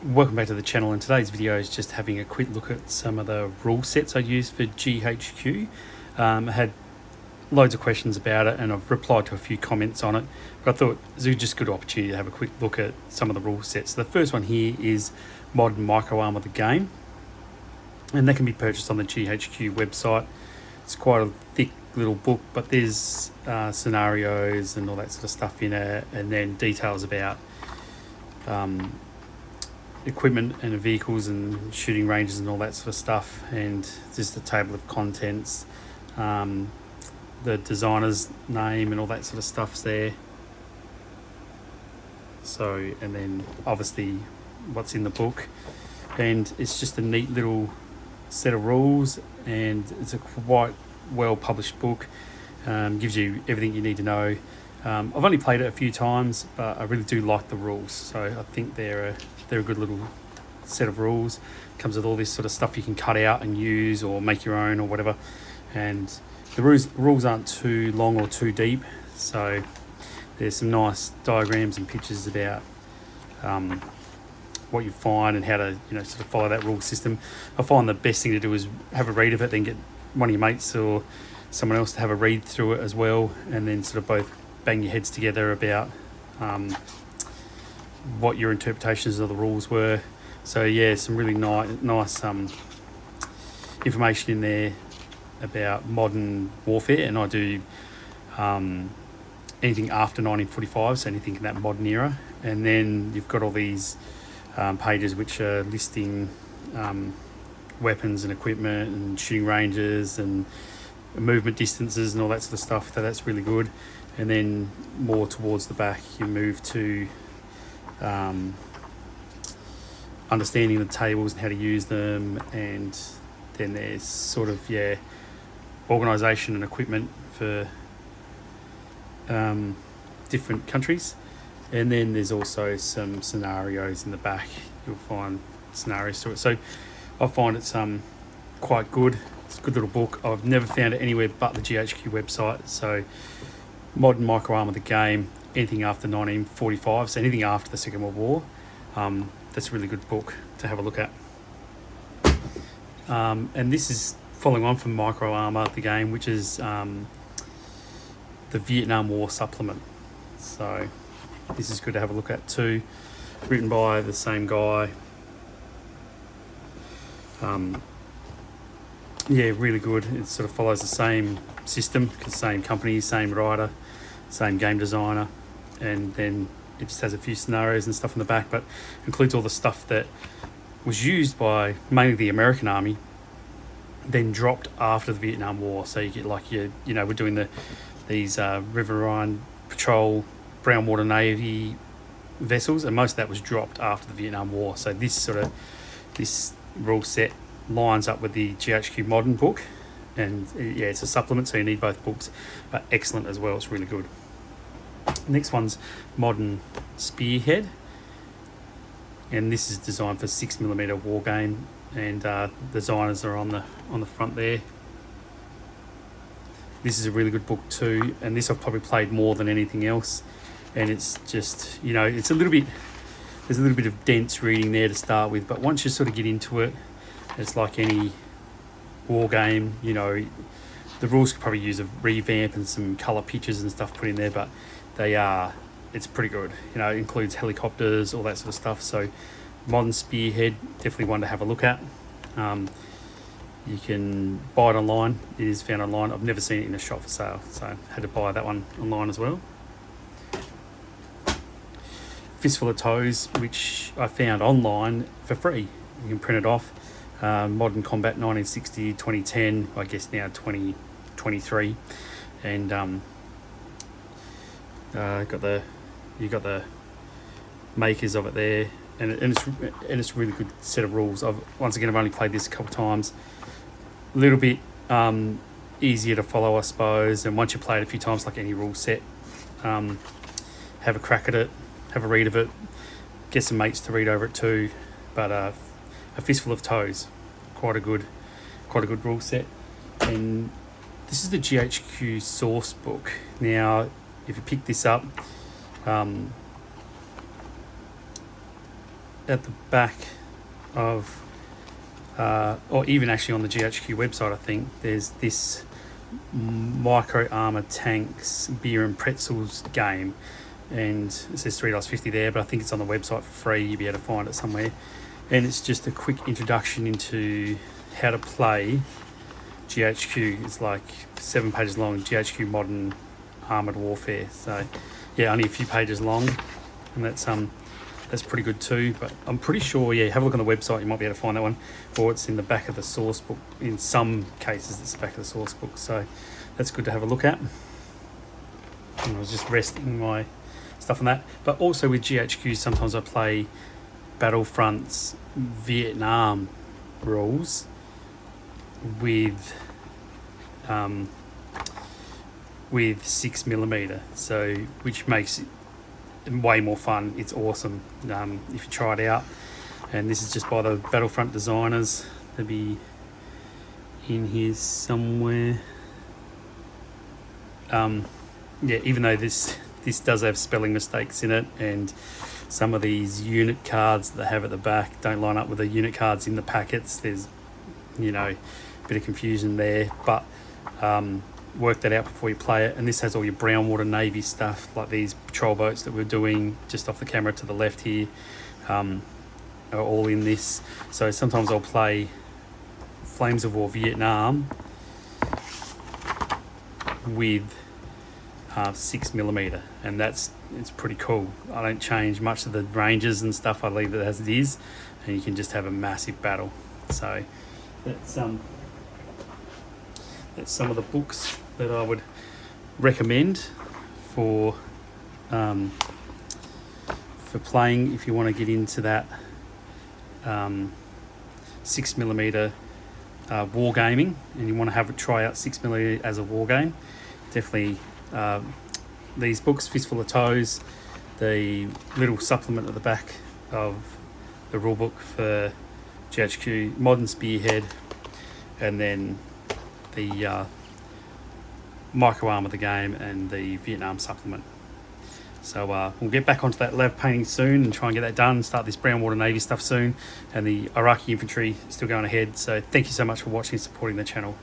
Welcome back to the channel, and today's video is just having a quick look at some of the rule sets I used for GHQ. I had loads of questions about it and I've replied to a few comments on it, but I thought it was just a good opportunity to have a quick look at some of the rule sets. The first one here is Modern Microarm of the Game, and that can be purchased on the GHQ website. It's quite a thick little book, but there's scenarios and all that sort of stuff in it, and then details about equipment and vehicles and shooting ranges and all that sort of stuff, and just a table of contents, the designer's name and all that sort of stuff's there. So, and then obviously what's in the book, and it's just a neat little set of rules, and it's a quite well published book. Gives you everything you need to know. I've only played it a few times, but I really do like the rules, so I think they're a good little set of rules. Comes with all this sort of stuff you can cut out and use or make your own or whatever, and the rules aren't too long or too deep, so there's some nice diagrams and pictures about what you find and how to sort of follow that rule system. I find the best thing to do is have a read of it, then get one of your mates or someone else to have a read through it as well, and then sort of both bang your heads together about what your interpretations of the rules were. So yeah, some really nice information in there about modern warfare, and I do anything after 1945, so anything in that modern era. And then you've got all these pages which are listing weapons and equipment and shooting ranges and movement distances and all that sort of stuff. So that's really good. And then more towards the back you move to understanding the tables and how to use them, and then there's sort of organisation and equipment for different countries, and then there's also some scenarios in the back. You'll find scenarios to it, so I find it's quite good. It's a good little book. I've never found it anywhere but the GHQ website. So Modern Microarm of the Game, anything after 1945, so anything after the Second World War. That's a really good book to have a look at. And this is following on from Microarm of the Game, which is the Vietnam War supplement. So this is good to have a look at too. Written by the same guy. Really good. It sort of follows the same system, same company, same writer, same game designer, and then it just has a few scenarios and stuff in the back, but includes all the stuff that was used by mainly the American Army, then dropped after the Vietnam War. So you get like we're doing these Riverine Patrol Brown Water Navy vessels, and most of that was dropped after the Vietnam War. So this rule set lines up with the GHQ Modern book, and it's a supplement, so you need both books, but excellent as well. It's really good. Next one's Modern Spearhead, and this is designed for 6mm war game, and designers are on the front there. This is a really good book too, and this I've probably played more than anything else, and it's just it's a little bit, there's a little bit of dense reading there to start with, but once you sort of get into it, it's like any war game. The rules could probably use a revamp and some colour pictures and stuff put in there, but it's pretty good. It includes helicopters, all that sort of stuff. So Modern Spearhead, definitely one to have a look at. You can buy it online. It is found online. I've never seen it in a shop for sale, so I had to buy that one online as well. Fistful of Toes, which I found online for free. You can print it off. Modern Combat 1960, 2010, I guess now 2023, and you got the makers of it there, and it's a really good set of rules. I've only played this a couple of times. A little bit easier to follow, I suppose, and once you play it a few times, like any rule set, have a crack at it, have a read of it, get some mates to read over it too. But a Fistful of Toes, quite a good rule set. And this is the GHQ Source Book. Now, if you pick this up, at the back of, or even actually on the GHQ website, I think there's this Micro Armor Tanks Beer and Pretzels game, and it says $3.50 there, but I think it's on the website for free. You'll be able to find it somewhere, and it's just a quick introduction into how to play GHQ. It's like 7 pages long, GHQ Modern Armoured Warfare. So yeah, only a few pages long, and that's pretty good too. But I'm pretty sure, yeah, have a look on the website, you might be able to find that one, or it's in the back of the source book. In some cases it's the back of the source book, so that's good to have a look at. And I was just resting my stuff on that. But also with GHQ, sometimes I play Battlefront's Vietnam rules with 6mm, so which makes it way more fun. It's awesome if you try it out. And this is just by the Battlefront designers. They'll be in here somewhere. Yeah, even though this does have spelling mistakes in it, and some of these unit cards that they have at the back don't line up with the unit cards in the packets. There's, a bit of confusion there, but work that out before you play it. And this has all your brown water Navy stuff, like these patrol boats that we're doing just off the camera to the left here, are all in this. So sometimes I'll play Flames of War Vietnam with 6mm, and it's pretty cool. I don't change much of the ranges and stuff. I leave it as it is, and you can just have a massive battle. So that's some of the books that I would recommend for playing if you want to get into that 6mm wargaming, and you want to try out 6mm as a war game. Definitely these books, Fistful of Toes, the little supplement at the back of the rule book for GHQ, Modern Spearhead, and then the Microarm of the game and the Vietnam supplement. So we'll get back onto that lav painting soon and try and get that done and start this brown water Navy stuff soon, and the Iraqi infantry is still going ahead. So thank you so much for watching and supporting the channel.